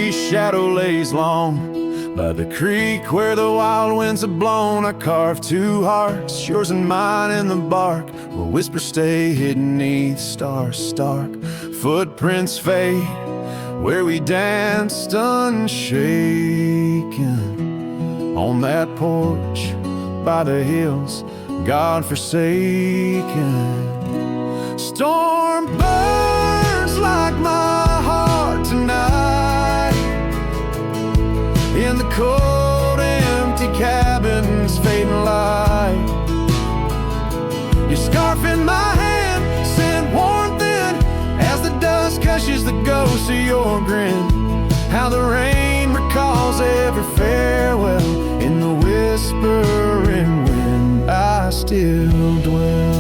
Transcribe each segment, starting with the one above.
tree shadow lays long by the creek where the wild winds have blown. I carved two hearts, yours and mine, in the bark where whispers stay hidden neath stars stark. Footprints fade where we danced unshaken on that porch by the hills, God-forsaken. Storm burns like my heart tonight in the cold, empty cabin's fading light. Your scarf in my hand sent warmth in as the dust cushions the ghost of your grin. How the rain recalls every farewell in the whispering wind. I still dwell.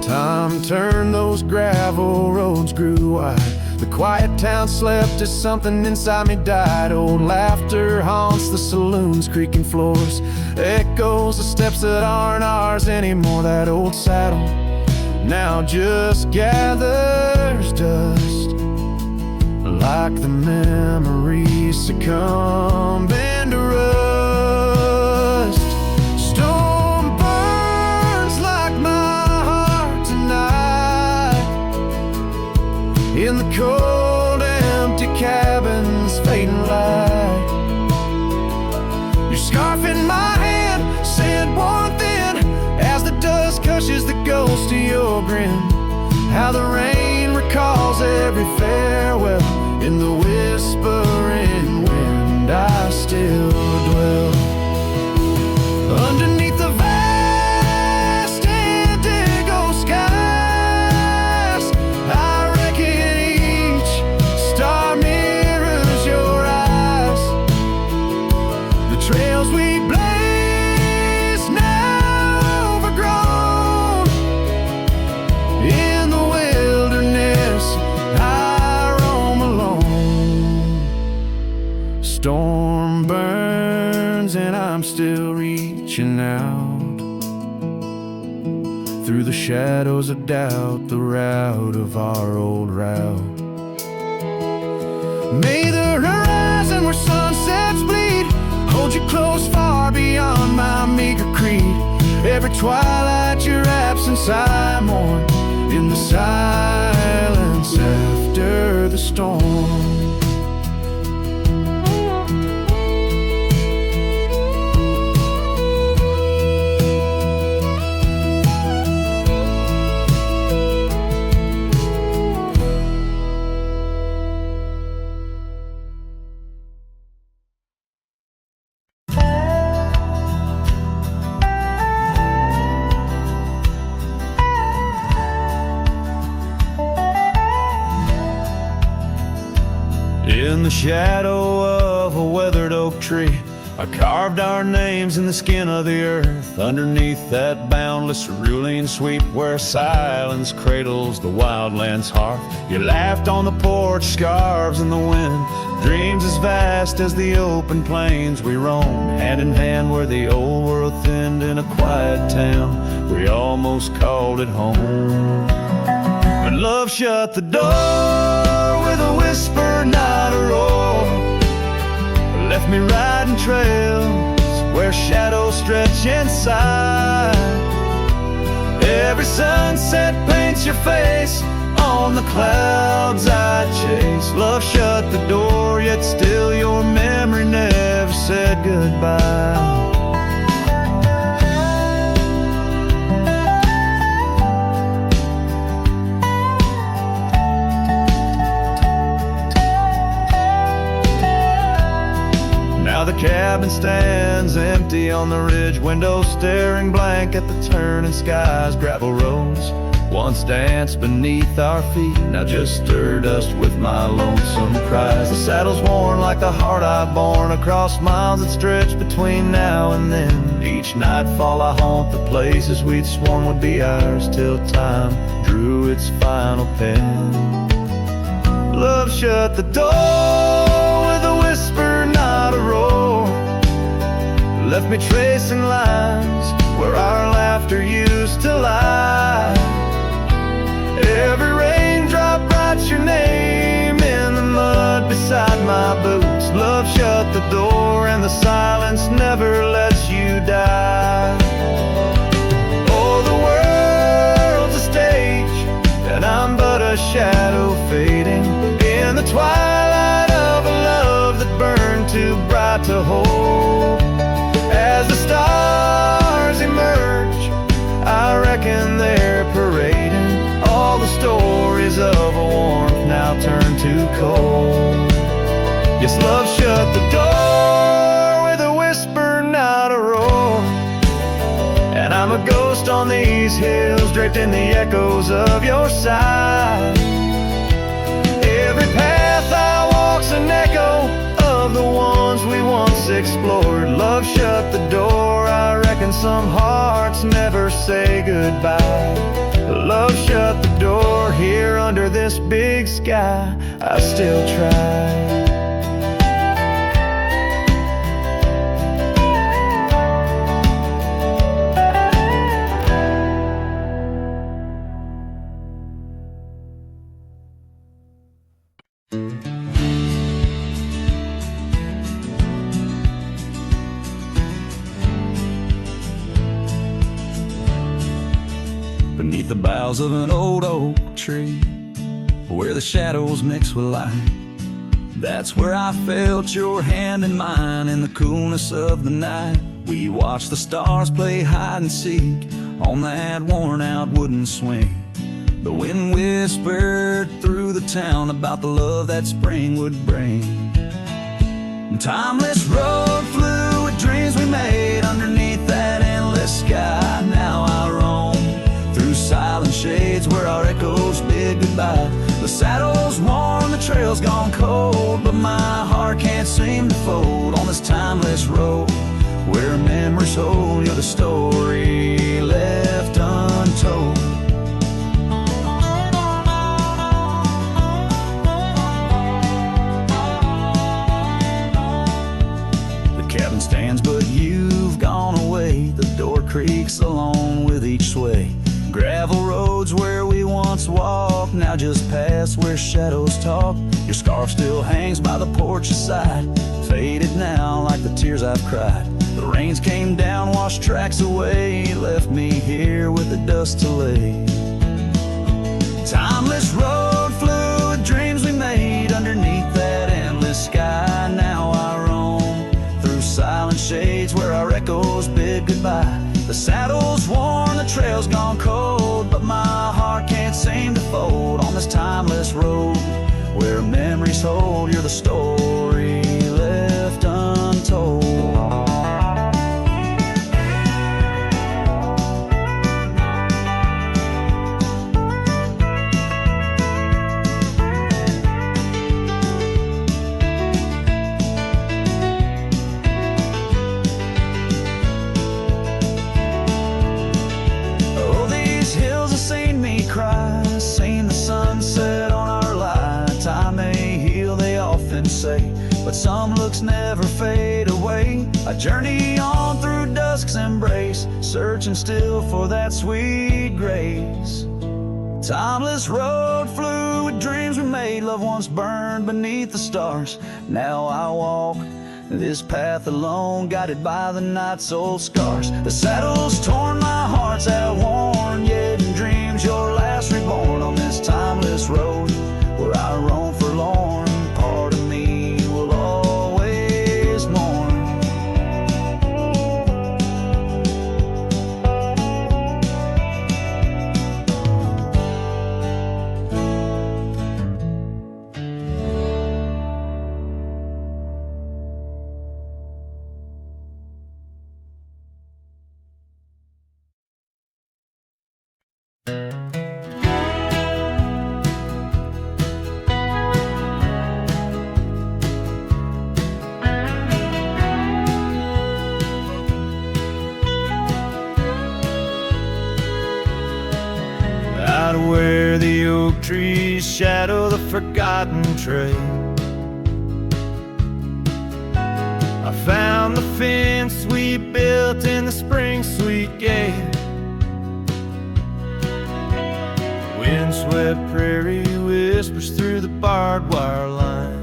Time turned, those gravel roads grew wide. The quiet town slept as something inside me died. Old laughter haunts the saloons, creaking floors, echoes the steps that aren't ours anymore. That old saddle now just gathers dust, like the memories succumbing to rust. Storm burns like my heart tonight in the cold, empty cabin's fading light. Your scarf in my hand sent warmth in as the dust cushions the ghost of your grin. How the rain recalls every farewell in the whispering wind. I still dwell underneath the vast indigo skies. I reckon each star mirrors your eyes. The trails we blaze now overgrown. In the wilderness I roam alone. Storm burns and I'm still reaching out through the shadows of doubt, the route of our old route. May the horizon where sunsets bleed hold you close far beyond my meager creed. Every twilight your absence I mourn in the silence after the storm. In the shadow of a weathered oak tree, I carved our names in the skin of the earth. Underneath that boundless cerulean sweep where silence cradles the wildland's hearth. You laughed on the porch, scarves in the wind, dreams as vast as the open plains we roamed. Hand in hand where the old world thinned in a quiet town, we almost called it home. When love shut the door with a whisper, not a roar, left me riding trails where shadows stretch inside. Every sunset paints your face on the clouds I chase. Love shut the door, yet still your memory never said goodbye. Now the cabin stands empty on the ridge, windows staring blank at the turning skies. Gravel roads once danced beneath our feet, now just stir dust with my lonesome cries. The saddle's worn like the heart I've borne across miles that stretch between now and then. Each nightfall I haunt the places we'd sworn would be ours till time drew its final pen. Love shut the door with a whisper, not a roar, left me tracing lines where our laughter used to lie. Every raindrop shut the door and the silence never lets you die. Oh, the world's a stage and I'm but a shadow fading in the twilight of a love that burned too bright to hold. As the stars emerge, I reckon they're parading all the stories of a warmth now turned to cold. Yes, love shut the door with a whisper, not a roar. And I'm a ghost on these hills, draped in the echoes of your side. Every path I walk's an echo of the ones we once explored. Love shut the door, I reckon some hearts never say goodbye. Love shut the door, here under this big sky, I still try. Beneath the boughs of an old oak tree, where the shadows mix with light, that's where I felt your hand in mine in the coolness of the night. We watched the stars play hide and seek on that worn out wooden swing. The wind whispered through the town about the love that spring would bring. Timeless road flew with dreams we made underneath that endless sky. Now I roam through silent shades where our echoes bid goodbye. The saddle's worn, the trail's gone cold, but my heart can't seem to fold on this timeless road where memories hold. You're the story left untold. The cabin stands, but you've gone away. The door creaks along with each sway. Gravel roads where we once walked, now just past where shadows talk. Your scarf still hangs by the porch's side, faded now like the tears I've cried. The rains came down, washed tracks away, left me here with the dust to lay. Timeless road flew with dreams we made underneath that endless sky. Now I roam through silent shades where our echoes bid goodbye. The saddle's worn, the trail's gone cold, but my heart can't seem to fold on this timeless road where memories hold. You're the story left untold. But some looks never fade away. I journey on through dusk's embrace, searching still for that sweet grace. Timeless road flew with dreams we made, love once burned beneath the stars. Now I walk this path alone, guided by the night's old scars. The saddle's torn, my heart's outworn, yet in dreams your last reborn on this timeless road where I roam forlorn. Part of me will always mourn. Where the oak trees shadow the forgotten trail, I found the fence we built in the spring sweet gale. Windswept prairie whispers through the barbed wire lines.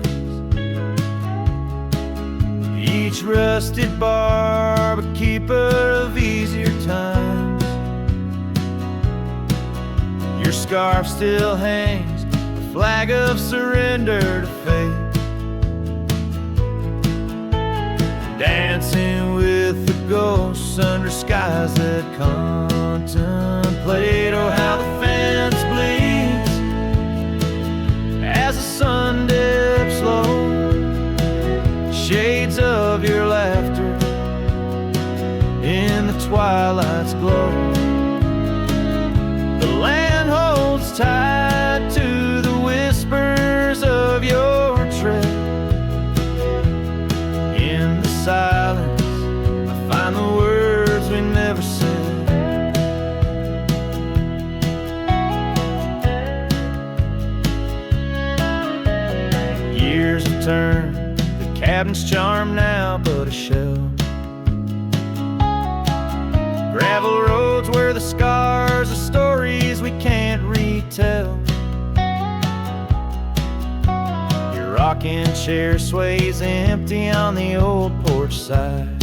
each rusted bar, but keeper of easier times. Your scarf still hangs, a flag of surrender to fate. Dancing with the ghosts under skies that contemplate. Oh, how the fence bleeds as the sun dips low. Shades of your laughter in the twilight's glow. The land holds tight to the whispers of your tread. In the silence, I find the words we never said. Years have turned, the cabin's charm now but a shell. Gravel roads where the scars are stories we can't retell. Your rocking chair sways empty on the old porch side,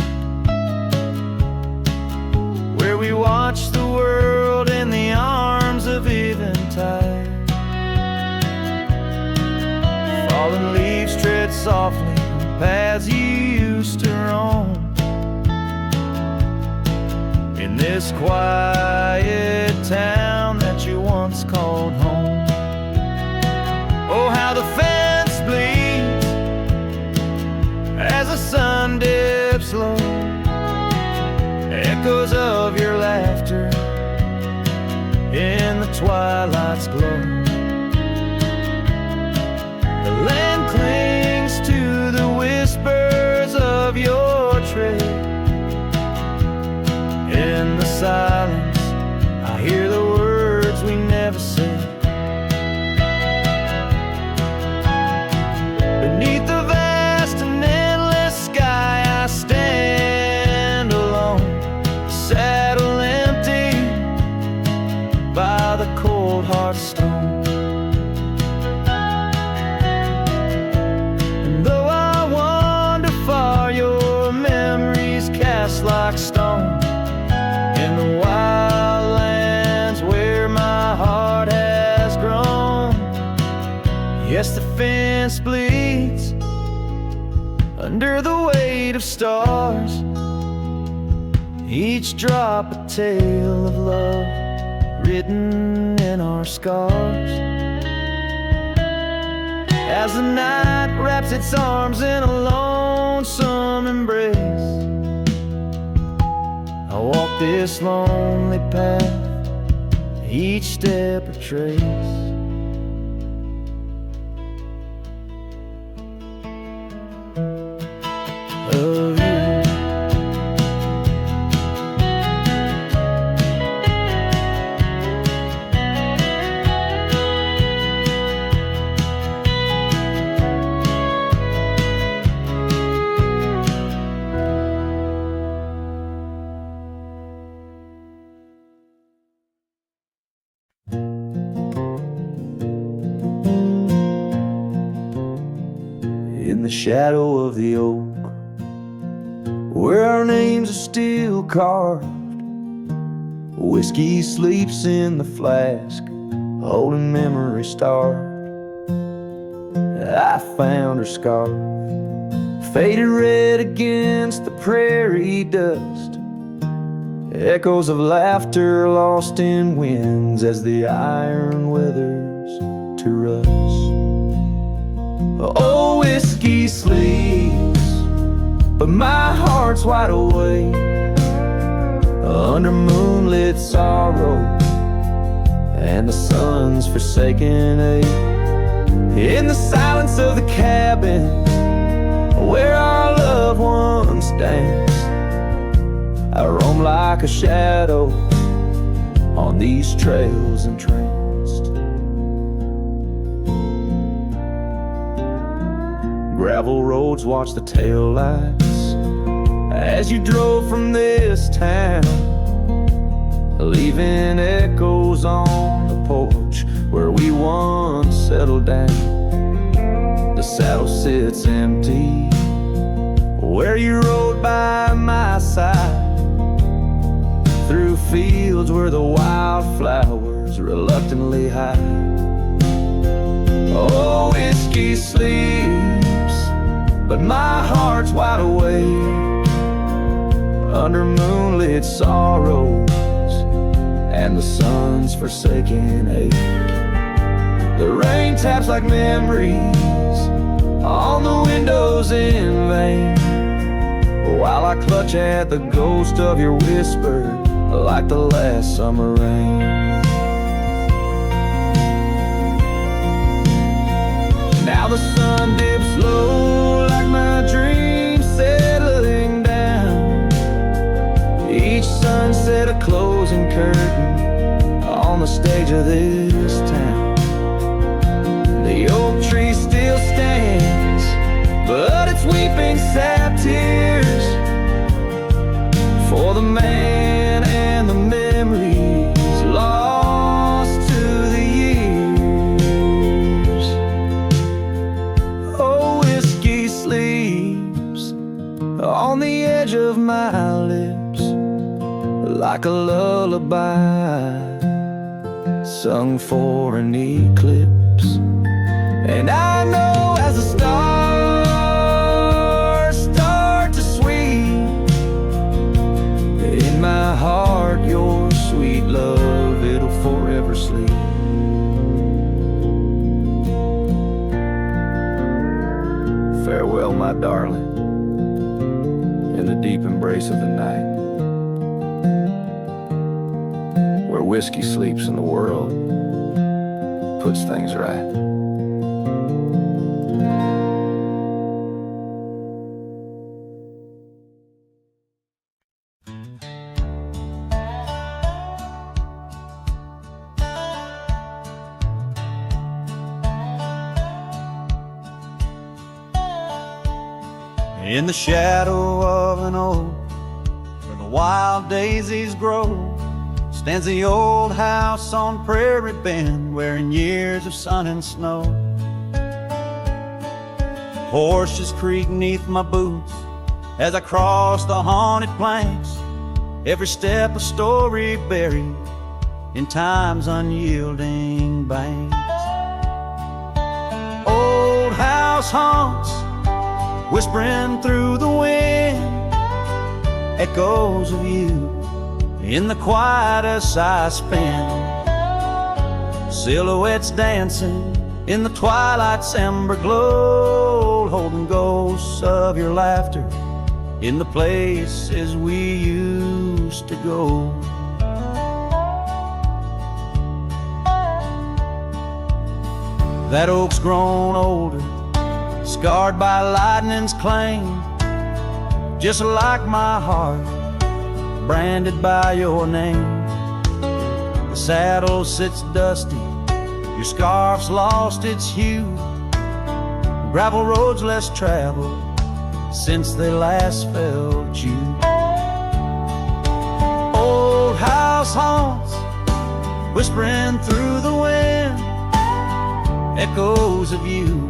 where we watch the world in the arms of eventide. Fallen leaves tread softly on paths you used to roam. In this quiet town that you once called home. Oh, how the fence bleeds as the sun dips low. Echoes of your laughter in the twilight's glow. The land clings to the whispers of your tread. In the silence, I hear the words we never said. Beneath the vast and endless sky, I stand alone, saddle empty by the cold hard stone. And though I wander far, your memories cast like stone. In the wildlands where my heart has grown. Yes, the fence bleeds under the weight of stars, each drop a tale of love written in our scars. As the night wraps its arms in a lonesome embrace, I walk this lonely path, each step a trace. Of you. In the shadow of the oak, where our names are still carved, whiskey sleeps in the flask, holding memory starved. I found her scarf, faded red against the prairie dust, echoes of laughter lost in winds as the iron weathers to rust. Oh, whiskey sleeps, but my heart's wide awake under moonlit sorrow and the sun's forsaken ache. In the silence of the cabin where our loved ones danced, I roam like a shadow on these trails entranced. Gravel roads watch the taillights as you drove from this town, leaving echoes on the porch where we once settled down. The saddle sits empty where you rode by my side, through fields where the wildflowers reluctantly hide. Oh, whiskey sleeps, but my heart's wide awake, under moonlit sorrows and the sun's forsaken ache. The rain taps like memories on the windows in vain, while I clutch at the ghost of your whisper like the last summer rain. Now the sun dips low like my dreams settling down, each sunset a closing curtain on the stage of this town. The oak tree still stands, but it's weeping sad tears for the man and the memories lost to the years. Oh, whiskey sleeps on the edge of my lips like a lullaby sung for an eclipse. And I know as the stars start to sweep, in my heart your sweet love, it'll forever sleep. Farewell, my darling, in the deep embrace of the night, where whiskey sleeps and the world puts things right. In the shadow of an oak where the wild daisies grow, stands the old house on Prairie Bend, wearing years of sun and snow. Horses creak neath my boots as I cross the haunted planks, every step a story buried in time's unyielding banks. Old house haunts, whispering through the wind, echoes of you in the quiet as I spin. Silhouettes dancing in the twilight's ember glow, holding ghosts of your laughter in the places we used to go. That oak's grown older, scarred by lightning's claim, just like my heart, branded by your name. The saddle sits dusty, your scarf's lost its hue, gravel roads less traveled since they last felt you. Old house haunts, whispering through the wind, echoes of you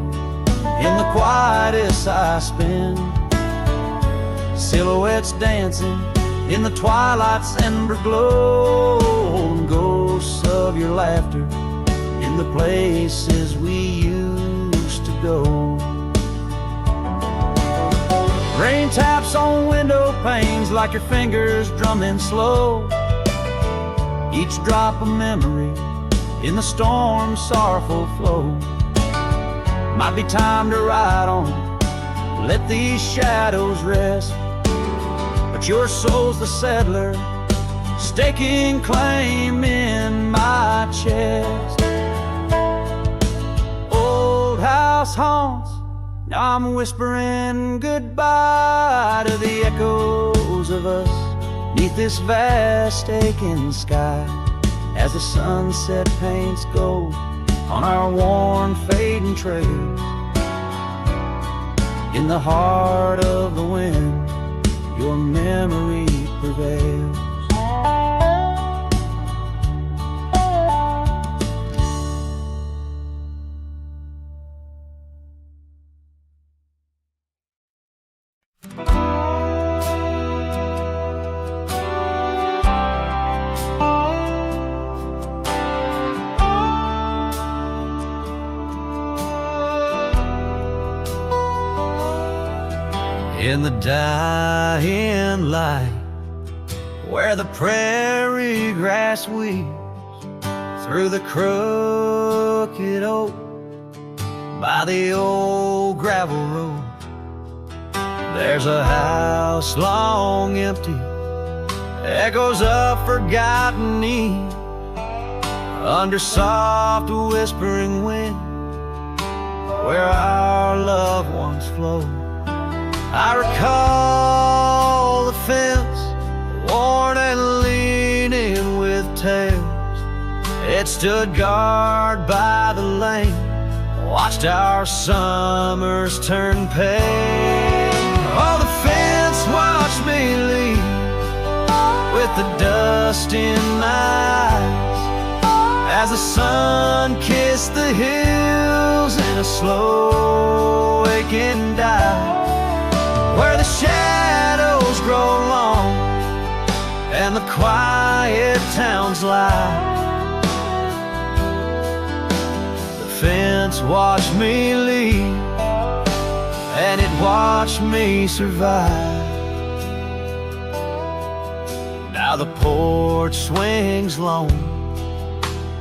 in the quietest I spend. Silhouettes dancing in the twilight's ember glow, and ghosts of your laughter in the places we used to go. Rain taps on window panes like your fingers drumming slow, each drop a memory in the storm's sorrowful flow. Might be time to ride on, let these shadows rest, but your soul's the settler, staking claim in my chest. Old house haunts, now I'm whispering goodbye to the echoes of us neath this vast aching sky, as the sunset paints gold on our worn fading trails. In the heart of the wind, your memory prevails. In the dying light, where the prairie grass weaves through the crooked oak, by the old gravel road, there's a house long empty, echoes of forgotten eve, under soft whispering wind, where our loved ones flow. I recall the fence, worn and leaning with tails. It stood guard by the lane, watched our summers turn pale. Oh, the fence watched me lean, with the dust in my eyes, as the sun kissed the hills in a slow waking dive, where the shadows grow long and the quiet towns lie. The fence watched me leave, and it watched me survive. Now the porch swings lone,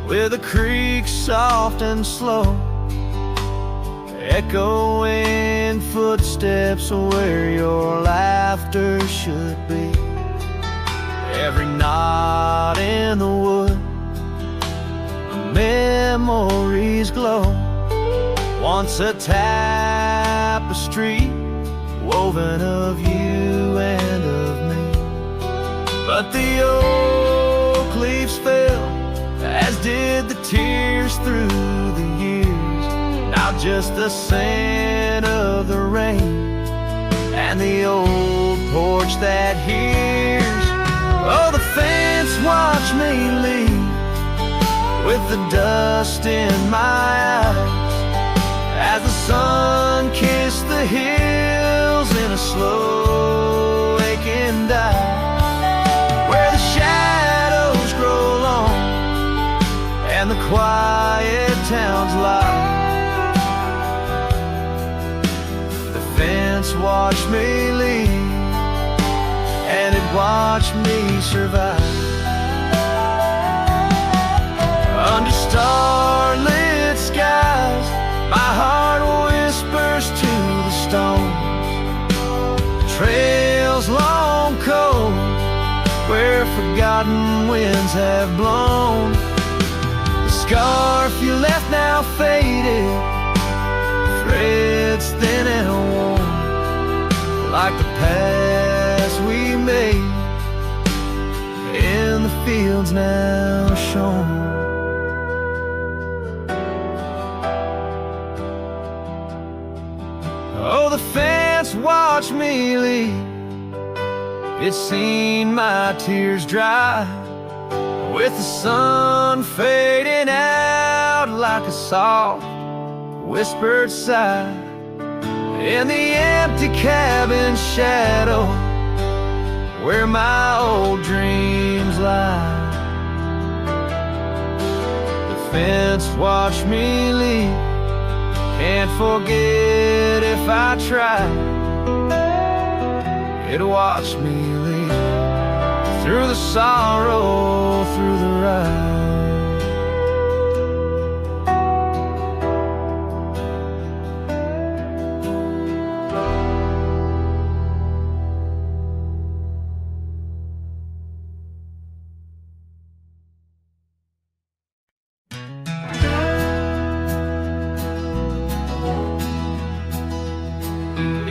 with a creak soft and slow, echoing footsteps where your laughter should be. Every knot in the wood, memories glow, once a tapestry woven of you and of me. But the oak leaves fell, as did the tears through the years. Now just the scent of the rain and the old porch that hears. Oh, the fence watched me leave, with the dust in my eyes, as the sun kissed the hills in a slow waking dive, where the shadows grow long and the quiet towns lie. The fence watched me leave, and it watched me survive. Under starlit skies, my heart whispers to the stones, trails long cold, where forgotten winds have blown. The scarf you left now faded, threads thin and worn, like the paths we made in the fields now shown. Oh, the fence watched me leave, it's seen my tears dry, with the sun fading out like a soft whispered sigh, in the empty cabin shadow where my old dreams lie. The fence watched me leave, can't forget if I try. It watched me leave, through the sorrow, through the ride.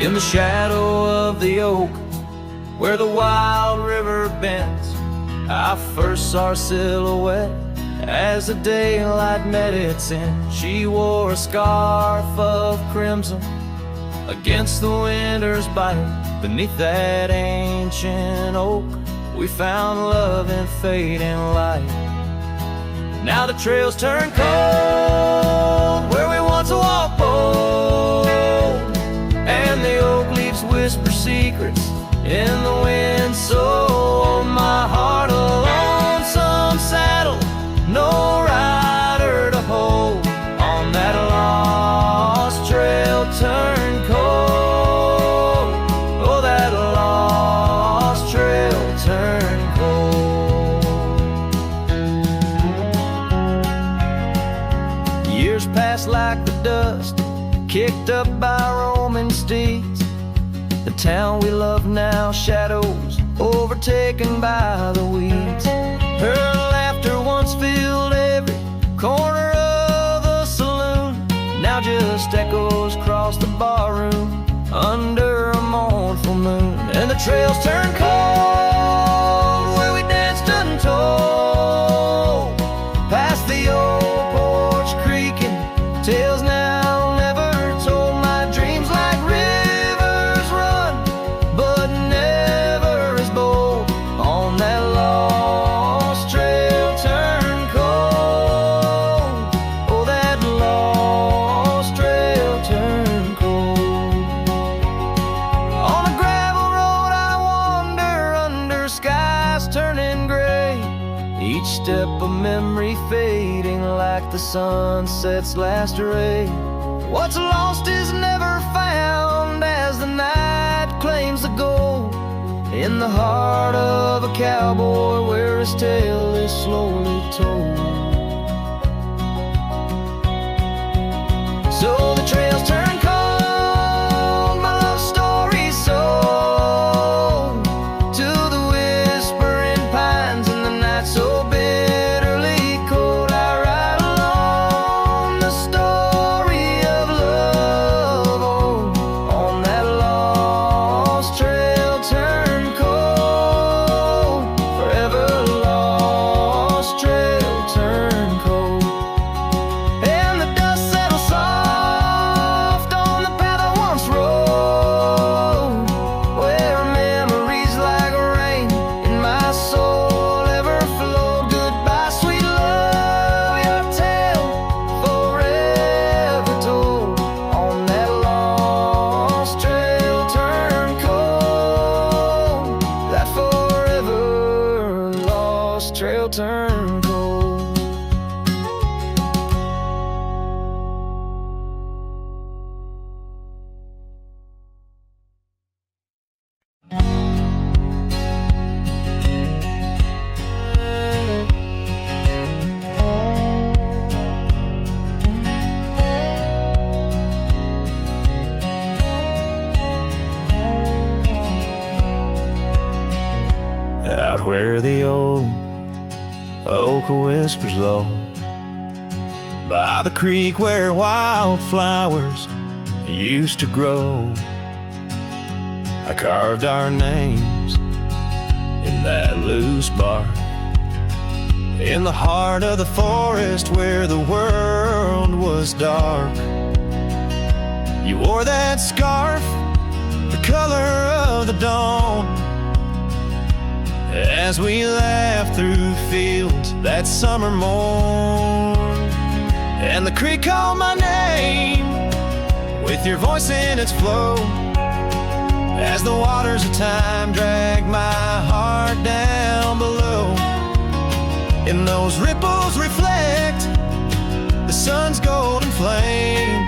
In the shadow of the oak, where the wild river bends, I first saw her silhouette as the daylight met its end. She wore a scarf of crimson against the winter's bite. Beneath that ancient oak, we found love in fading light. Now the trails turn cold, where we once walked bold, and the oak leaves whisper secrets in the wind. So my heart a lonesome saddle, no rider to hold, on that lost trail turn cold. dust, kicked up by roaming steeds. The town we love now, shadows overtaken by the weeds. Her laughter once filled every corner of the saloon, now just echoes across the barroom under a mournful moon. And the trails turn cold where we danced untold, past the old porch creaking, tales now never told. My dreams like rivers run, but never as bold. On that lost trail turn cold, oh that lost trail turn cold. On a gravel road I wander under skies turning gray, each step a memory fading like the sunset's last ray. What's lost is never found as the night claims the gold in the heart of a cowboy where his tale is slowly told. So the trails turn cold, my love story's sold to the whispering pines in the night so bitterly cold. I ride along the story of love, oh, on that lost trail turn cold, forever lost trail turn cold. And the dust settles soft on the path I once rode, where memories like rain in my soul ever flow. Goodbye, sweet love, your tale forever told. On that lost trail turn cold, that forever lost trail turn cold. Out where the old oak whispers low, by the creek where wildflowers used to grow, I carved our names in that loose bark, in the heart of the forest where the world was dark. You wore that scarf, the color of the dawn, as we laughed through fields that summer morn. And the creek called my name with your voice in its flow, as the waters of time dragged my heart down below. And those ripples reflect the sun's golden flame,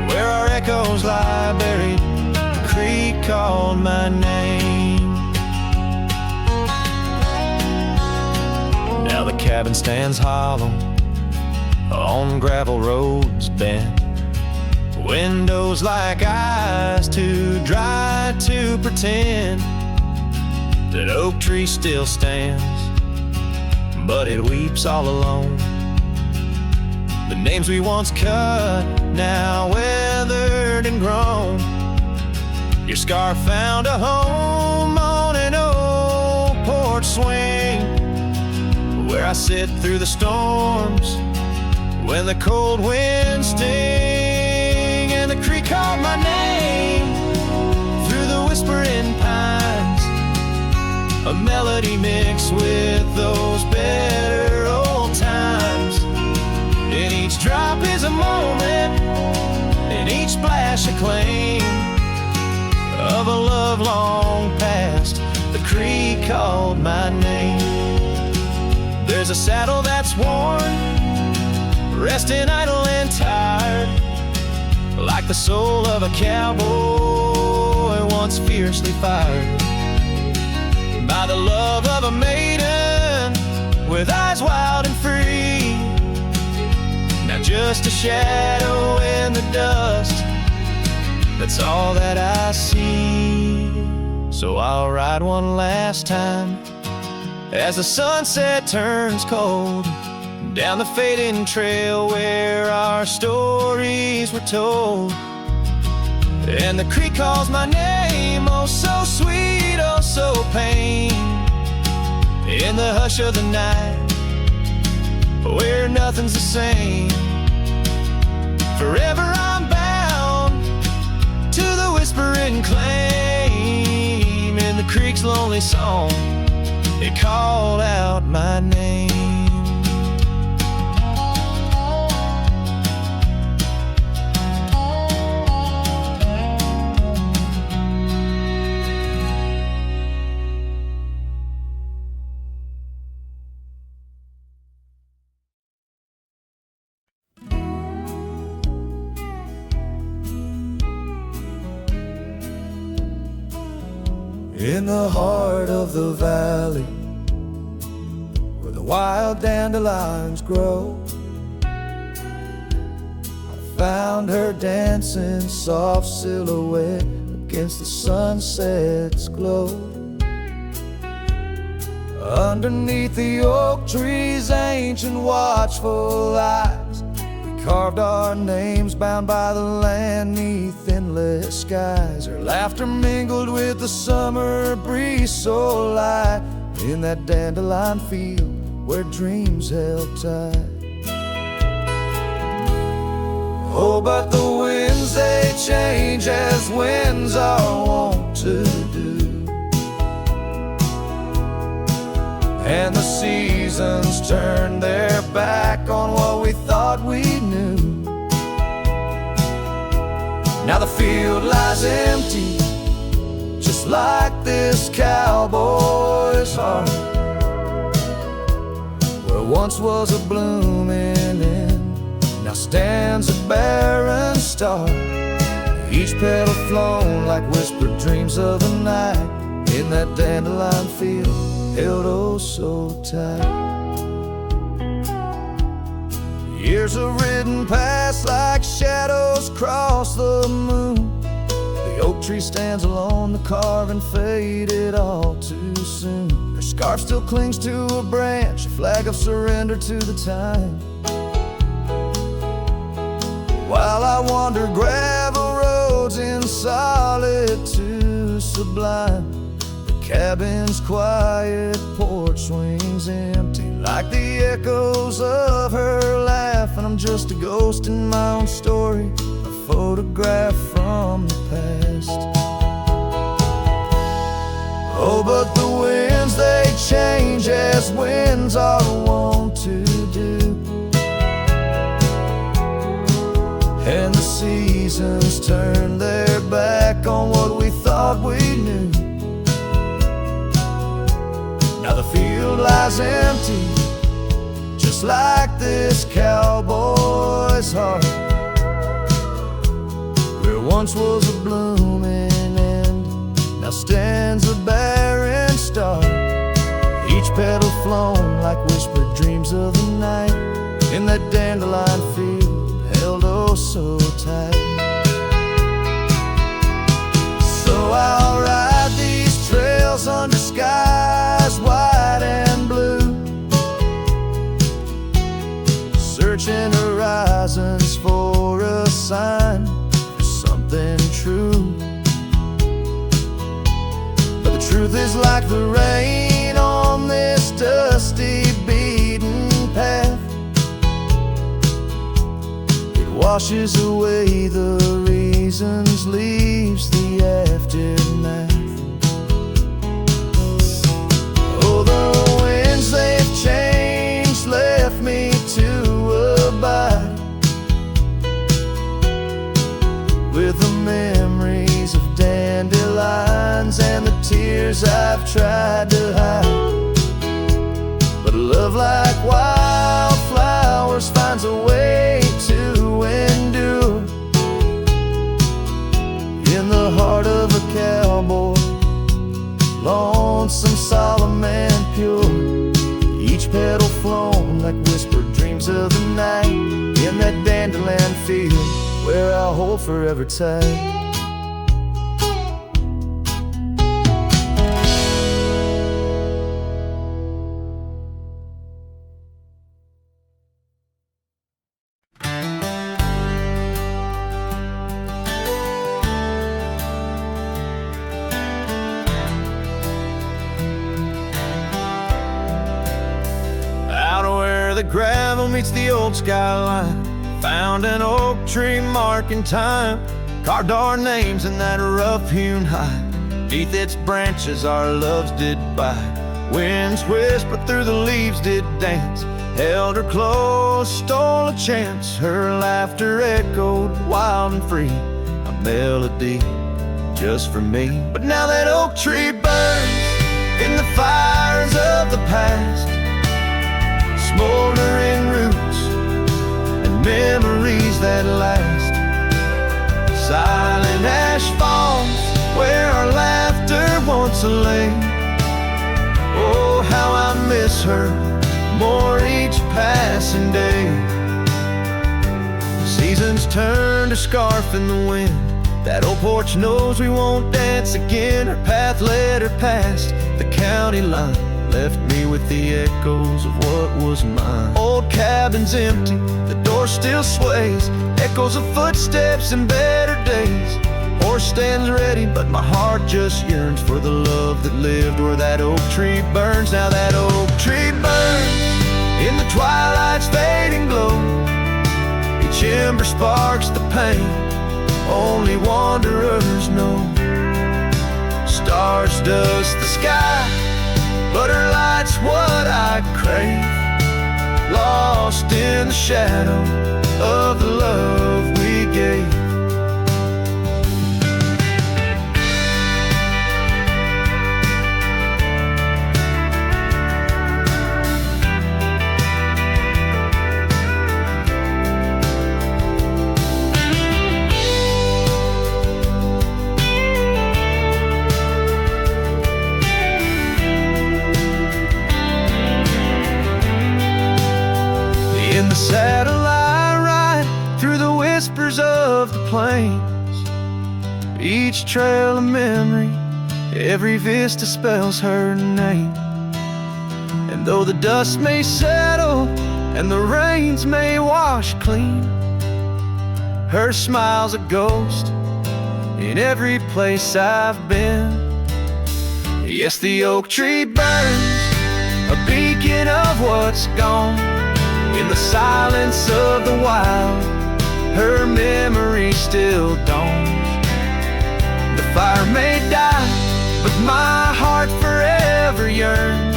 where our echoes lie buried, the creek called my name. Now the cabin stands hollow on gravel roads bent, windows like eyes too dry to pretend that oak tree still stands, but it weeps all alone. The names we once cut, now weathered and grown. Your scarf found a home on an old porch swing, where I sit through the storms when the cold winds sting. And the creek called my name through the whispering pines, a melody mixed with those better old times. And each drop is a moment, and each splash a claim of a love long past. The creek called my name. There's a saddle that's worn, resting idle and tired, like the soul of a cowboy once fiercely fired by the love of a maiden with eyes wild and free. Now just a shadow in the dust. That's all that I see. So I'll ride one last time as the sunset turns cold, down the fading trail where our stories were told. And the creek calls my name, oh so sweet, oh so pain. In the hush of the night, where nothing's the same. Forever I'm bound to the whispering claim. In the creek's lonely song, it called out my name. In the heart of the valley, where the wild dandelions grow, I found her dancing soft silhouette against the sunset's glow. Underneath the oak tree's ancient watchful eyes, we carved our names bound by the land 'neath endless skies. Her laughter mingled with the summer breeze so light, in that dandelion field where dreams held tight. Oh, but the winds they change as winds are wont to do, and the seasons turn their back on what we thought we knew. Now the field lies empty, just like this cowboy's heart, where once was a blooming end, now stands a barren star. Each petal flown like whispered dreams of the night, in that dandelion field held oh so tight. Years have ridden past like shadows cross the moon. The oak tree stands alone, the carving faded all too soon. Her scarf still clings to a branch, a flag of surrender to the time. While I wander gravel roads in solitude sublime, the cabin's quiet porch swings empty, like the echoes of her laugh. And I'm just a ghost in my own story, a photograph from the past. Oh, but the winds they change as winds are wont to do, and the seasons turn their back on what we thought we knew. Now the field lies empty, just like this cowboy's heart, where once was a blooming end, now stands a barren star. Each petal flown like whispered dreams of the night, in that dandelion field held oh so tight. So I'll ride these trails under skies white and blue, searching horizons for a sign, for something true. But the truth is like the rain on this dusty beaten path, it washes away the reasons, leaves the aftermath. Oh, the winds they've changed left me to abide with the memories of dandelions and the tears I've tried to hide. But love like wildflowers finds a way to endure, in the heart of a cowboy, lonesome, solemn and pure. Each petal flown like whispered dreams of the night, in that hold forever tight. The gravel meets the old skyline, found an oak tree marking time, carved our names in that rough-hewn hide. Beneath its branches our loves did bide. Winds whispered through the leaves did dance, held her close, stole a chance. Her laughter echoed wild and free, a melody just for me. But now that oak tree burns in the fires of the past, smoldering roots and memories that last. Silent ash falls where our laughter once lay. Oh, how I miss her more each passing day. Seasons turn to scarf in the wind. That old porch knows we won't dance again. Her path led her past the county line, left me with the echoes of what was mine. Old cabin's empty, the door still sways, echoes of footsteps in better days. Horse stands ready, but my heart just yearns for the love that lived where that oak tree burns. Now that oak tree burns in the twilight's fading glow. Each ember sparks the pain only wanderers know. Stars dust the sky, but her light's what I crave, lost in the shadow of the love we gave. In the saddle I ride through the whispers of the plains. Each trail a memory, every vista spells her name. And though the dust may settle and the rains may wash clean, her smile's a ghost in every place I've been. Yes, the oak tree burns, a beacon of what's gone. In the silence of the wild, her memory still dawns. The fire may die, but my heart forever yearns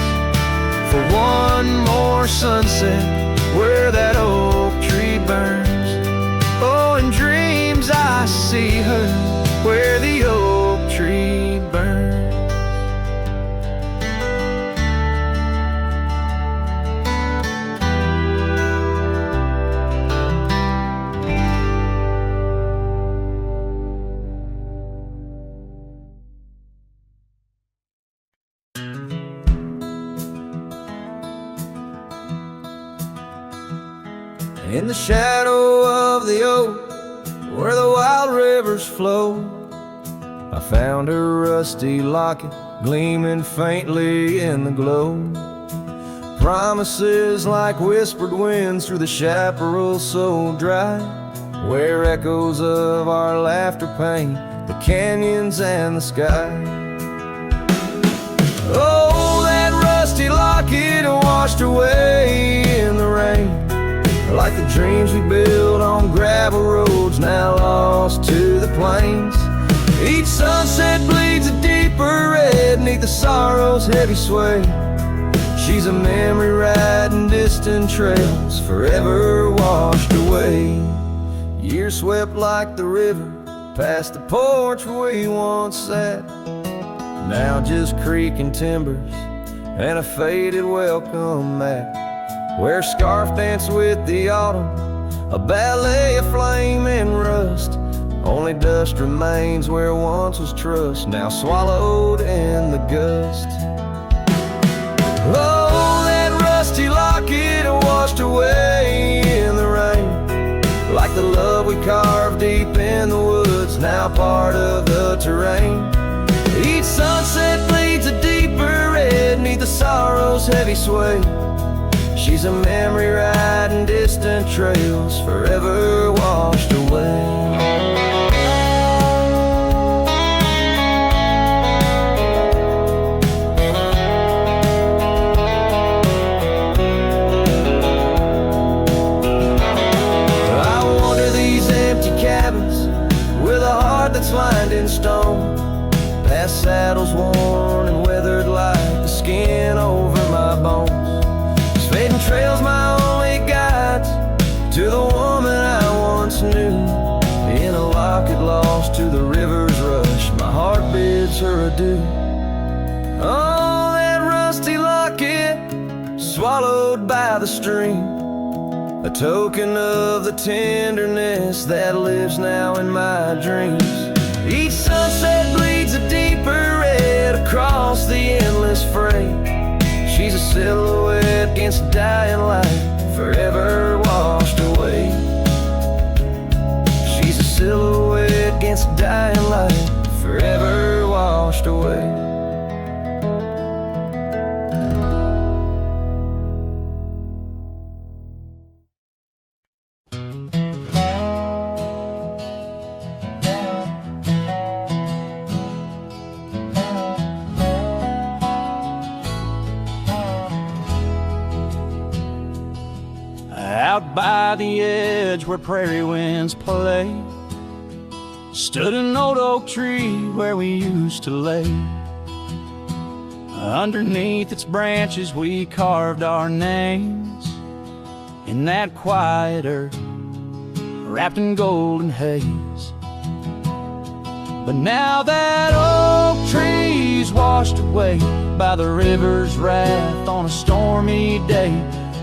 for one more sunset where that oak tree burns. Oh, in dreams I see her where the oak tree burns. In the shadow of the oak, where the wild rivers flow, I found her rusty locket gleaming faintly in the glow. Promises like whispered winds through the chaparral so dry, where echoes of our laughter paint the canyons and the sky. Oh, that rusty locket washed away in the rain, like the dreams we built on gravel roads now lost to the plains. Each sunset bleeds a deeper red neath the sorrow's heavy sway. She's a memory riding distant trails forever washed away. Years swept like the river past the porch where we once sat, now just creaking timbers and a faded welcome mat, where scarf danced with the autumn, a ballet of flame and rust. Only dust remains where once was trust, now swallowed in the gust. Oh, that rusty locket washed away in the rain, like the love we carved deep deep in the woods, now part of the terrain. Each sunset bleeds a deeper red neath the sorrow's heavy sway. She's a memory riding distant trails, forever washed away. That's lined in stone, past saddles worn and weathered like the skin over my bones. These fading trails my only guides to the woman I once knew. In a locket lost to the river's rush, my heart bids her adieu. Oh, that rusty locket swallowed by the stream, a token of the tenderness that lives now in my dreams. Each sunset bleeds a deeper red across the endless fray. She's a silhouette against dying light, forever washed away. She's a silhouette against dying light, forever washed away. Out by the edge where prairie winds play, stood an old oak tree where we used to lay. Underneath its branches we carved our names in that quiet earth, wrapped in golden haze. But now that oak tree's washed away by the river's wrath on a stormy day.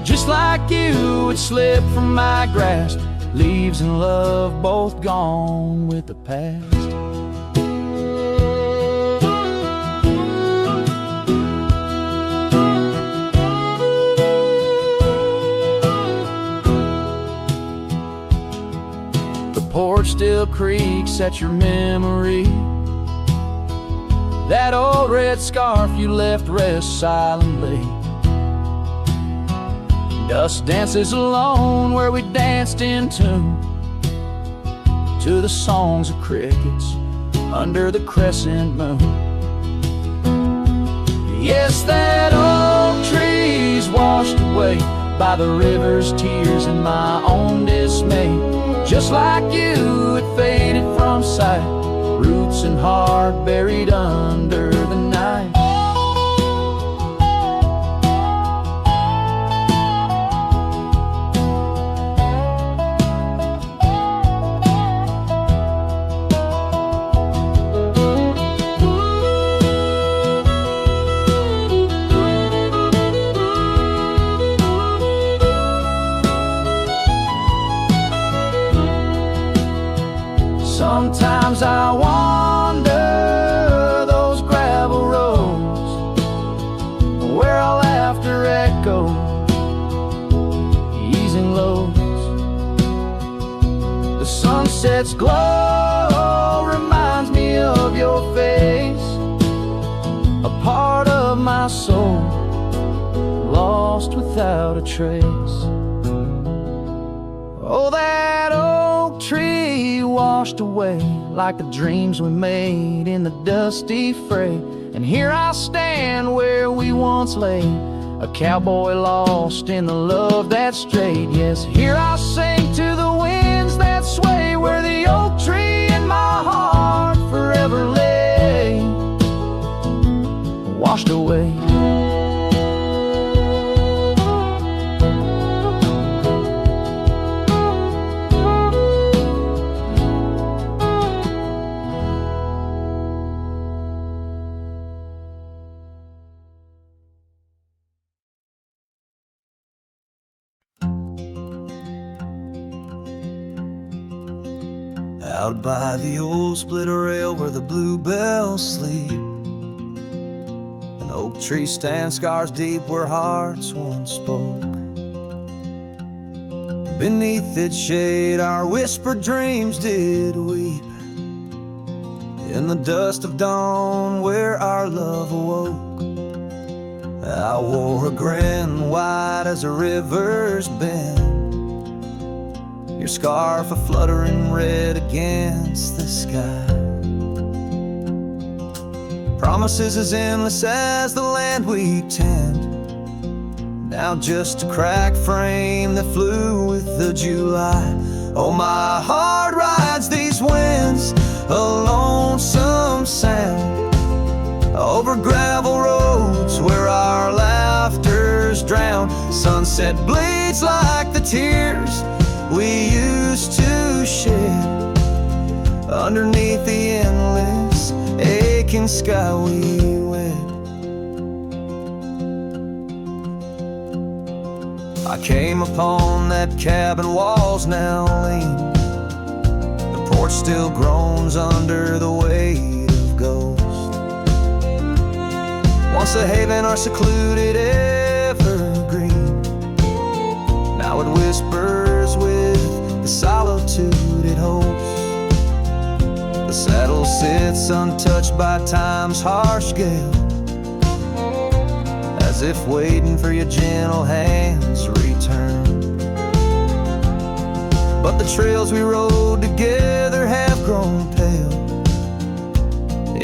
Just like you, it slipped from my grasp, leaves and love both gone with the past. The porch still creaks at your memory. That old red scarf you left rests silently. Dust dances alone where we danced in tune to the songs of crickets under the crescent moon. Yes, that old tree's washed away by the river's tears and my own dismay. Just like you, it faded from sight, roots and heart buried under the night. Sometimes I wander those gravel roads where our laughter echoes, easing lows. The sunset's glow reminds me of your face, a part of my soul lost without a trace. Oh, that oak tree washed away like the dreams we made in the dusty fray. And here I stand where we once lay, a cowboy lost in the love that strayed. Yes, here I sing to the winds that sway where the oak tree in my heart forever lay, washed away. Out by the old split rail where the bluebells sleep, an oak tree stands scars deep where hearts once spoke. Beneath its shade our whispered dreams did weep. In the dust of dawn where our love awoke, I wore a grin wide as a river's bend, your scarf a fluttering red against the sky. Promises as endless as the land we tend, now just a cracked frame that flew with the July. Oh, my heart rides these winds, a lonesome sound, over gravel roads where our laughter's drowned. Sunset bleeds like the tears we used to shed, underneath the endless aching sky we wed. I came upon that cabin walls now lean, the porch still groans under the weight of ghosts. Once a haven or secluded evergreen, now it whispers with the solitude it holds. The saddle sits untouched by time's harsh gale, as if waiting for your gentle hand's return. But the trails we rode together have grown pale.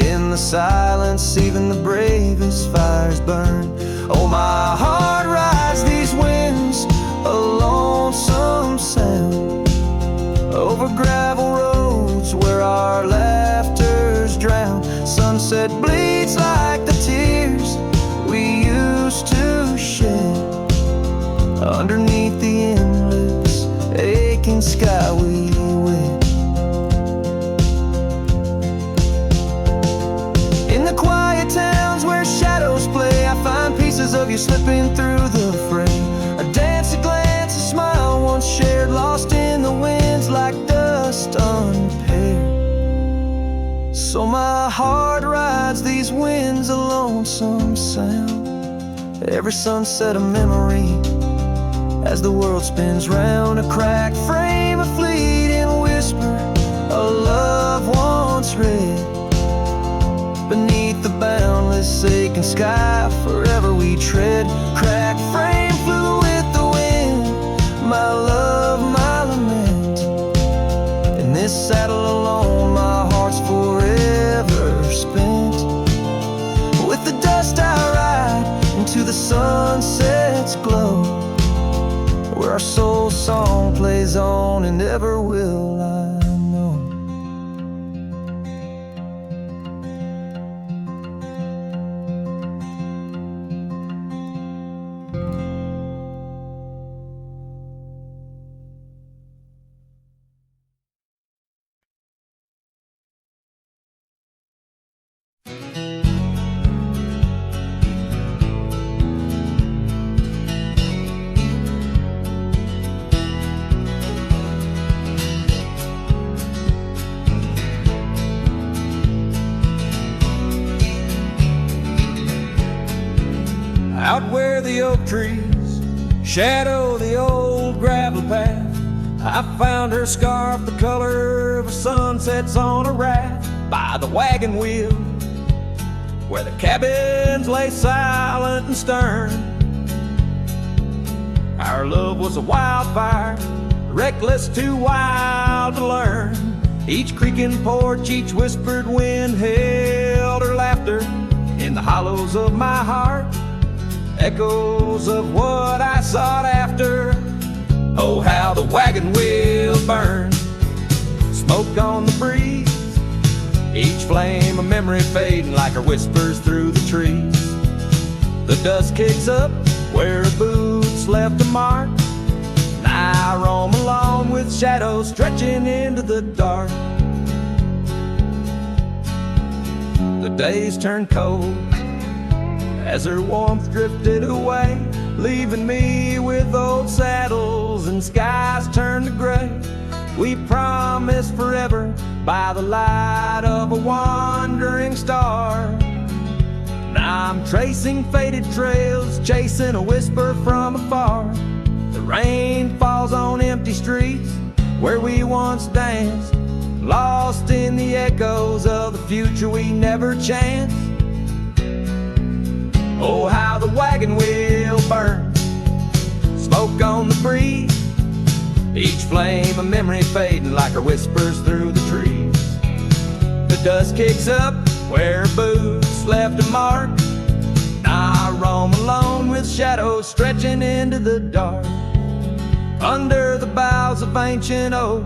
In the silence, even the bravest fires burn. Oh, my heart rides these winds, a lonesome sound, over gravel roads where our laughter's drowned. Sunset bleeds like the tears we used to shed, underneath the endless aching sky we wed. In the quiet towns where shadows play, I find pieces of you slipping through the fray. A dance, a glance, a smile once shared, lost in the winds like dust unpaired. So my heart rides these winds, a lonesome sound, every sunset a memory, as the world spins round. A cracked frame, a fleeting whisper, a love once read, beneath the boundless aching sky forever we tread. Cracked frame flew with the wind, my love, my lament. In this saddle alone my heart's forever spent. With the dust I ride into the sunset's glow, where our soul song plays on and never will I know. Out where the oak trees shadow the old gravel path, I found her scarf the color of sunsets on a raft, by the wagon wheel where the cabins lay silent and stern. Our love was a wildfire, reckless, too wild to learn. Each creaking porch, each whispered wind held her laughter. In the hollows of my heart, echoes of what I sought after. Oh, how the wagon wheel burned, smoke on the breeze, each flame a memory fading like her whispers through the trees. The dust kicks up where her boots left a mark, and I roam along with shadows stretching into the dark. The days turned cold as her warmth drifted away, leaving me with old saddles and skies turned to gray. We promised forever by the light of a wandering star. Now I'm tracing faded trails, chasing a whisper from afar. The rain falls on empty streets where we once danced, lost in the echoes of the future we never chanced. Oh, how the wagon wheel burns, smoke on the breeze, each flame a memory fading like her whispers through the trees. The dust kicks up where boots left a mark. I roam alone with shadows stretching into the dark. Under the boughs of ancient oak,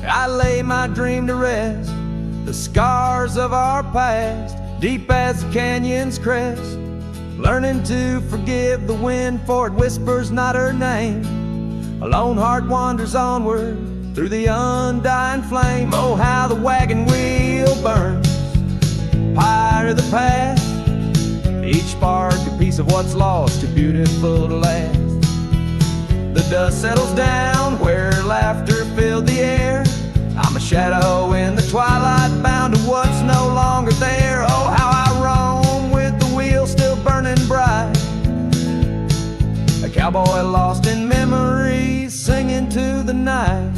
I lay my dream to rest. The scars of our past, deep as the canyon's crest. Learning to forgive the wind, for it whispers not her name. A lone heart wanders onward through the undying flame. Oh, how the wagon wheel burns, pyre of the past, each spark a piece of what's lost, too beautiful to last. The dust settles down where laughter filled the air. I'm a shadow in the twilight, bound to what's no longer there. Oh, how I roam with the wheel still burning bright, a cowboy lost in memories, singing to the night.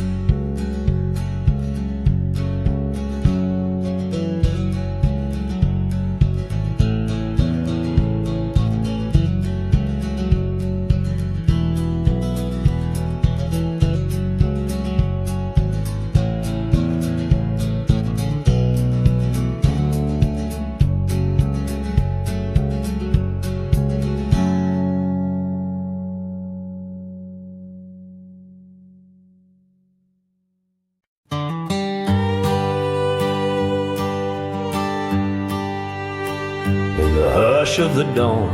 Of the dawn,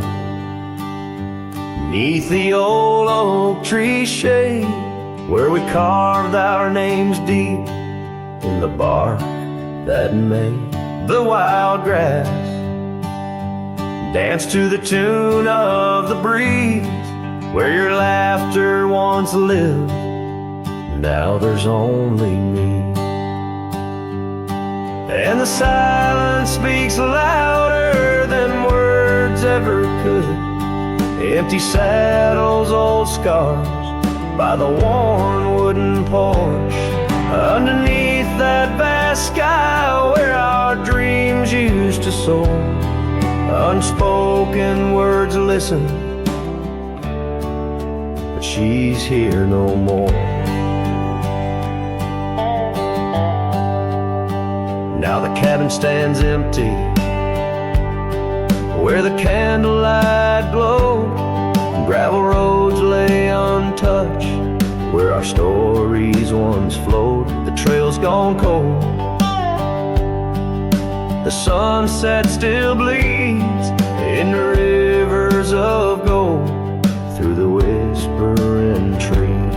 neath the old oak tree shade, where we carved our names deep in the bark that made the wild grass dance to the tune of the breeze, where your laughter once lived, now there's only me. And the silence speaks louder than words ever could. Empty saddles, old scars by the worn wooden porch, underneath that vast sky where our dreams used to soar. Unspoken words listen, but she's here no more. Now the cabin stands empty, where the candlelight glowed. Gravel roads lay untouched, where our stories once flowed. The trail's gone cold, the sunset still bleeds in the rivers of gold through the whispering trees.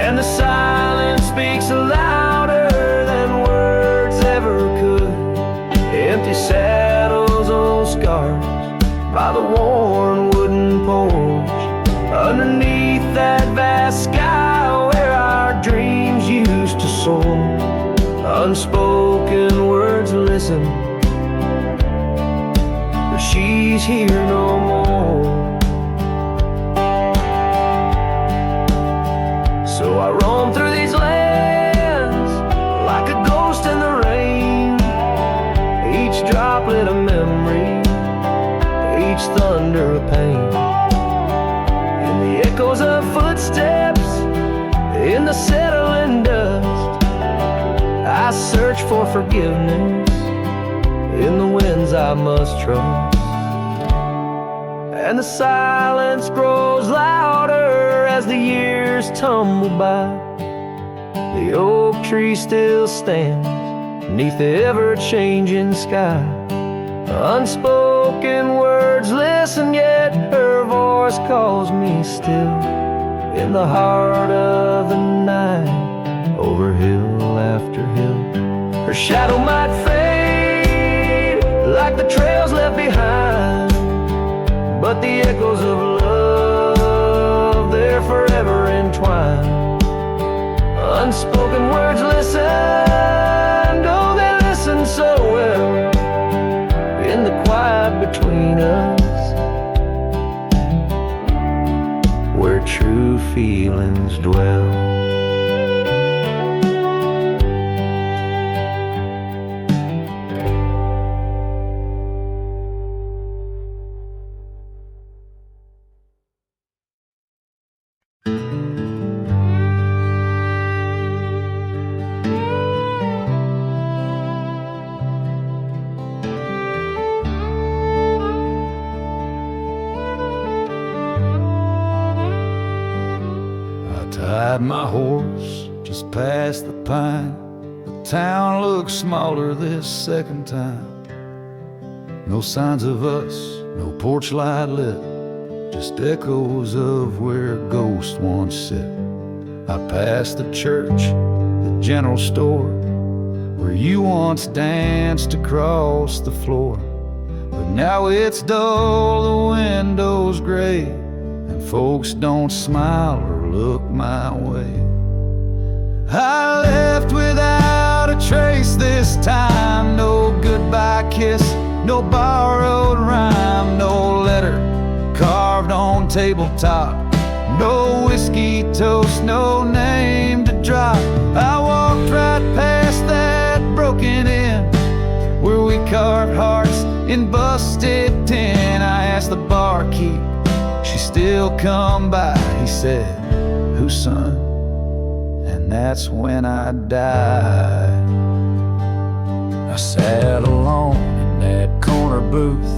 And the silence speaks louder than words ever could. Empty saddles, old scars by the worn wooden porch, underneath that vast sky where our dreams used to soar. Unspoken words listen, but she's here no more. So I roam through these lands like a ghost in the rain, each droplet a memory, each thunder a pain. In the echoes of footsteps, in the settling dust, I search for forgiveness in the winds I must trust. And the silence grows louder as the years tumble by. The oak tree still stands beneath the ever-changing sky. Unspoken words listen, yet her voice calls me still in the heart of the night, over hill after hill. Her shadow might fade like the trails left behind, but the echoes of love, they're forever entwined. Unspoken words listen, oh, they listen so well in the quiet between us. winds dwell. Tied my horse just past the pine. The town looks smaller this second time. No signs of us, no porch light lit, just echoes of where a ghost once sit. I passed the church, the general store, where you once danced across the floor. But now it's dull, the window's gray, and folks don't smile or look my way. I left without a trace this time. No goodbye kiss, no borrowed rhyme, no letter carved on tabletop, no whiskey toast, no name to drop. I walked right past that broken inn where we carved hearts in busted tin. I asked the barkeep, she still come by. He said, "Whose son?" And that's when I died. I sat alone in that corner booth,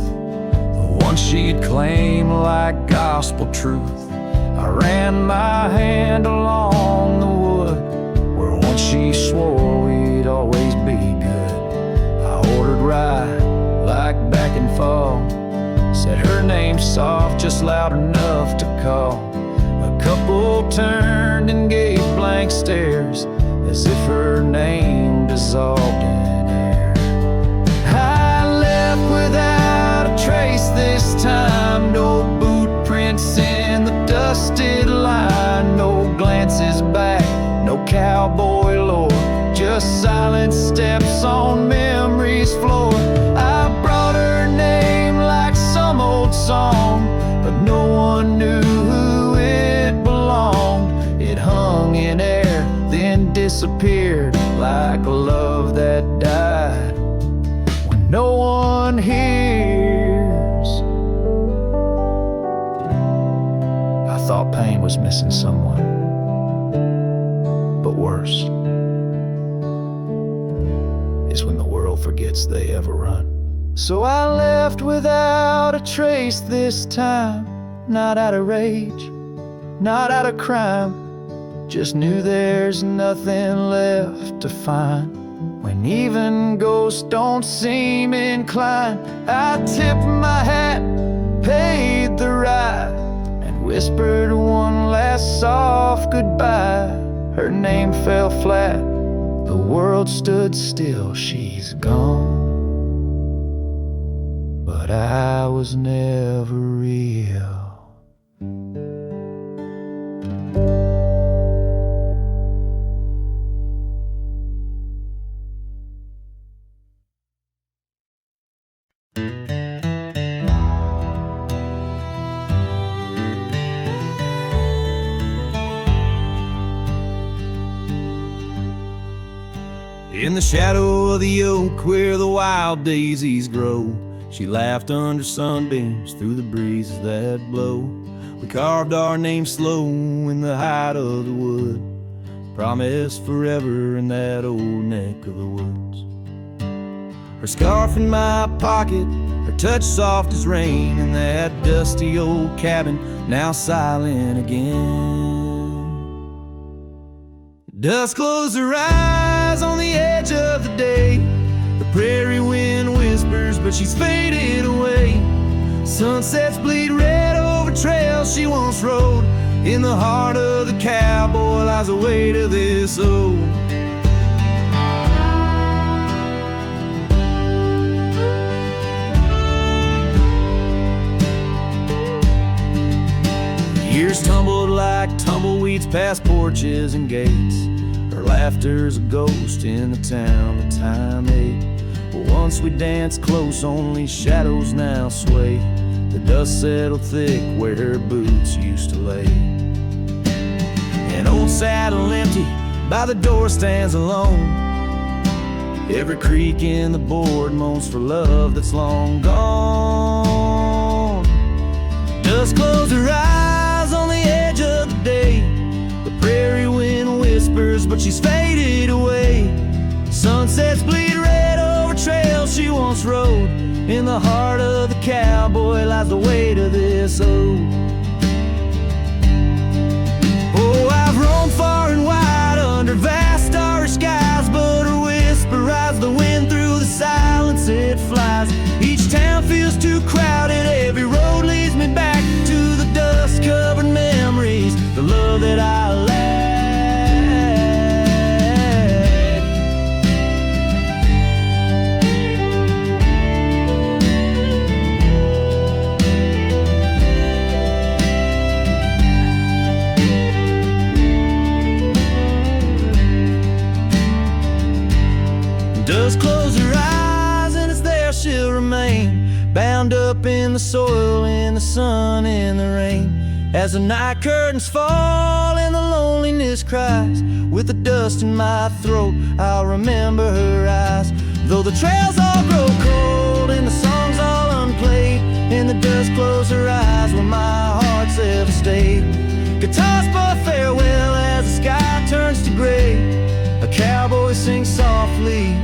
the one she'd claimed like gospel truth. I ran my hand along the wood where once she swore we'd always be good. I ordered rye like back in fall, said her name soft, just loud enough to call. A couple turned and gave blank stares as if her name dissolved in air. I left without a trace this time. No boot prints in the dusted line, no glances back, no cowboy lore, just silent steps on memory's floor. I brought her name like some old song, but no one knew who it belonged. It hung in air, then disappeared like a love that died when no one hears. I thought pain was missing someone, but worse is when the world forgets they ever run. So I left without a trace this time, not out of rage, not out of crime, just knew there's nothing left to find. When even ghosts don't seem inclined, I tipped my hat, paid the ride, and whispered one last soft goodbye. Her name fell flat, the world stood still, she's gone. But I was never real. In the shadow of the oak where the wild daisies grow, she laughed under sunbeams through the breezes that blow. We carved our names slow in the height of the wood, promised forever in that old neck of the woods. Her scarf in my pocket, her touch soft as rain, in that dusty old cabin now silent again. Dusk closed her eyes on the edge of the day. The prairie wind whispers, but she's faded away. Sunsets bleed red over trails she once rode. In the heart of the cowboy lies the weight of this ode. Years tumbled like tumbleweeds past porches and gates. Her laughter's a ghost in the town that time ate. But once we danced close, only shadows now sway. The dust settled thick where her boots used to lay. And saddle empty, by the door stands alone. Every creak in the board moans for love that's long gone. Just close her eyes on the edge of the day. The prairie wind whispers, but she's faded away. Sunsets bleed red over trails she once rode. In the heart of the cowboy lies the weight of this ode. Oh, I've roamed far and wide under vast starry skies, but her whisper rides the wind through the silence it flies. Each town feels too crowded, every road leads me back to the dust-covered memories, the love that I lack. Just close her eyes and it's there she'll remain, bound up in the soil, in the sun, in the rain. As the night curtains fall and the loneliness cries, with the dust in my throat I'll remember her eyes. Though the trails all grow cold and the songs all unplayed, in the dust close her eyes where my heart's ever stayed. Guitars for farewell as the sky turns to gray. A cowboy sings softly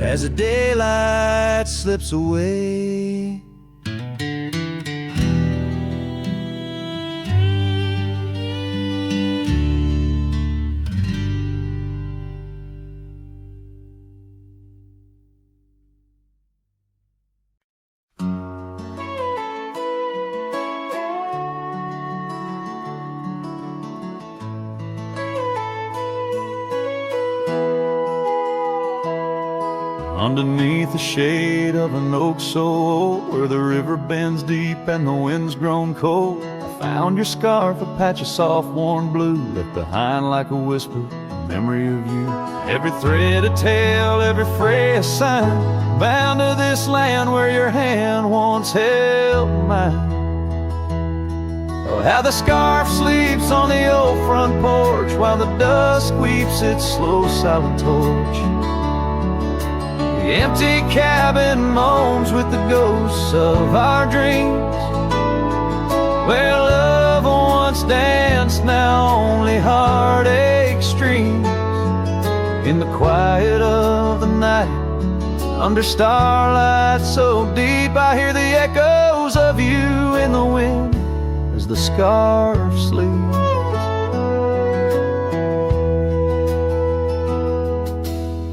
as the daylight slips away. Underneath the shade of an oak so old, where the river bends deep and the wind's grown cold, I found your scarf, a patch of soft warm blue, left behind like a whisper, a memory of you. Every thread a tale, every fray a sign, bound to this land where your hand once held mine. Oh, how the scarf sleeps on the old front porch, while the dusk weeps its slow silent torch. The empty cabin moans with the ghosts of our dreams, where love once danced, now only heartache streams. In the quiet of the night, under starlight so deep, I hear the echoes of you in the wind as the scarf sleeps.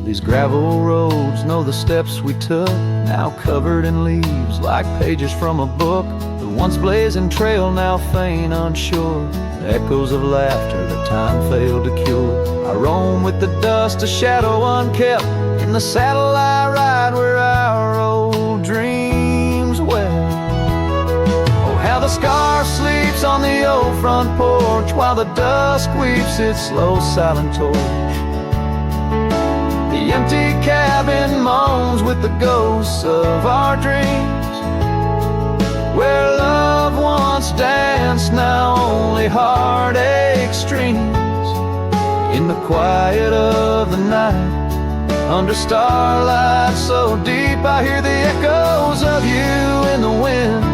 These gravel roads know the steps we took, now covered in leaves like pages from a book. The once blazing trail now faint unsure, echoes of laughter that time failed to cure. I roam with the dust, a shadow unkept, in the saddle I ride where our old dreams wept. Oh, how the scarf sleeps on the old front porch, while the dusk weeps its slow silent torch. The empty cabin moans with the ghosts of our dreams, where love once danced, now only heartache streams. In the quiet of the night, under starlight so deep, I hear the echoes of you in the wind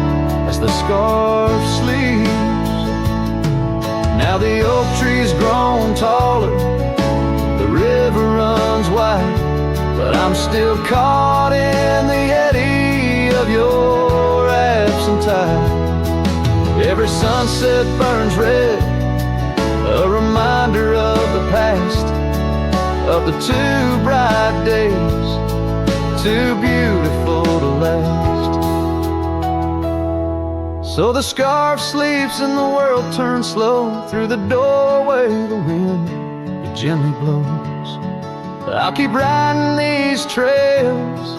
as the scarf sleeps. Now the oak tree's grown taller, the river runs wide, but I'm still caught in the eddy of your absent tide. Every sunset burns red, a reminder of the past, of the two bright days, too beautiful to last. So the scarf sleeps and the world turns slow, through the doorway the wind it gently blows. I'll keep riding these trails,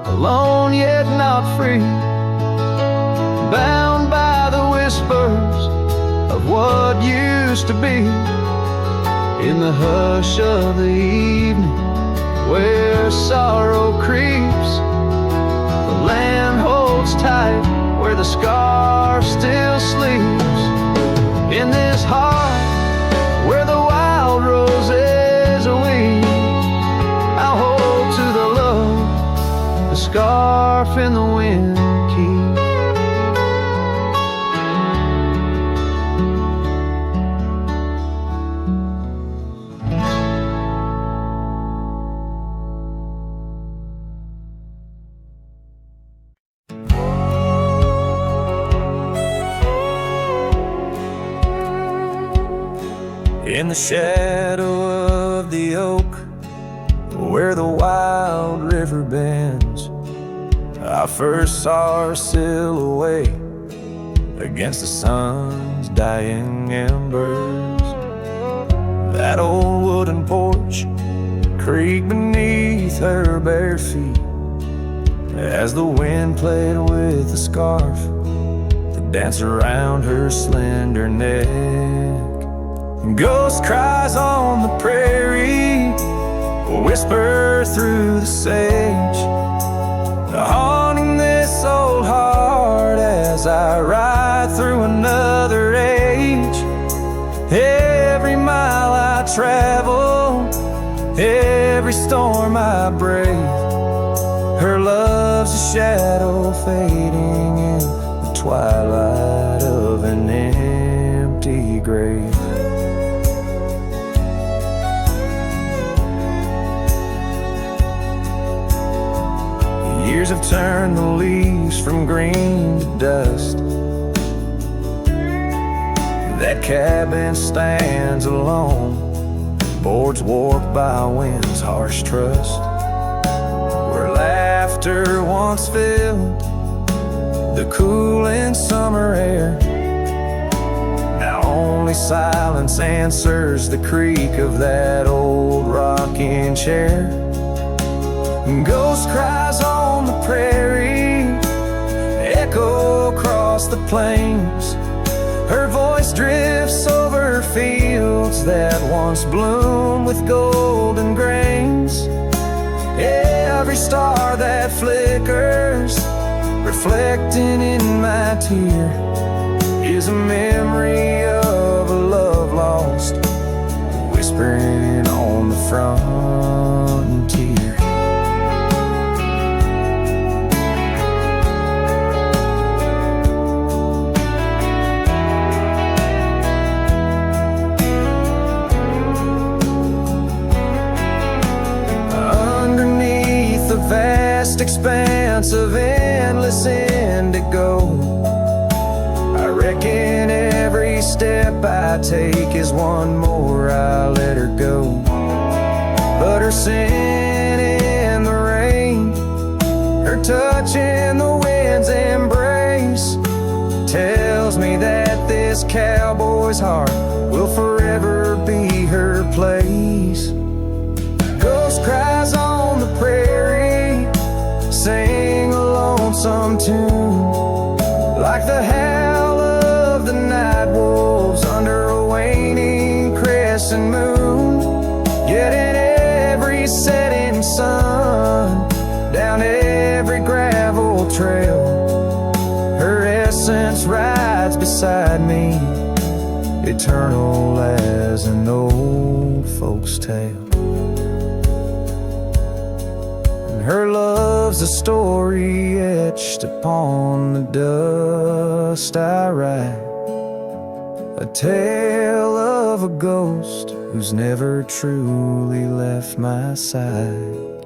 alone yet not free, bound by the whispers of what used to be. In the hush of the evening, where sorrow creeps, the land holds tight where the scarf still sleeps. In this heart scarf in the wind keeps. In the shadow of the oak, where the wild river bends, I first saw her silhouette against the sun's dying embers. That old wooden porch creaked beneath her bare feet as the wind played with the scarf that danced around her slender neck. Ghost cries on the prairie whisper through the sage, haunting this old heart as I ride through another age. Every mile I travel, every storm I brave, her love's a shadow fading in the twilight of an empty grave. Years have turned the leaves from green to dust. That cabin stands alone, boards warped by wind's harsh trust. Where laughter once filled the cooling summer air, now only silence answers the creak of that old rocking chair. Ghost cries on the prairie echo across the plains, her voice drifts over fields that once bloomed with golden grains. Every star that flickers, reflecting in my tear, is a memory of a love lost, whispering on the frontier. Vast expanse of endless indigo, I reckon every step I take is one more I let her go. But her scent in the rain, her touch in the wind's embrace, tells me that this cowboy's heart will forever be her place. Ghost cries on the prairie, sing a lonesome tune, like the howl of the night wolves under a waning crescent moon. Yet in every setting sun, down every gravel trail, her essence rides beside me, eternal as an old folk's tale. Her love's a story etched upon the dust I write, a tale of a ghost who's never truly left my side.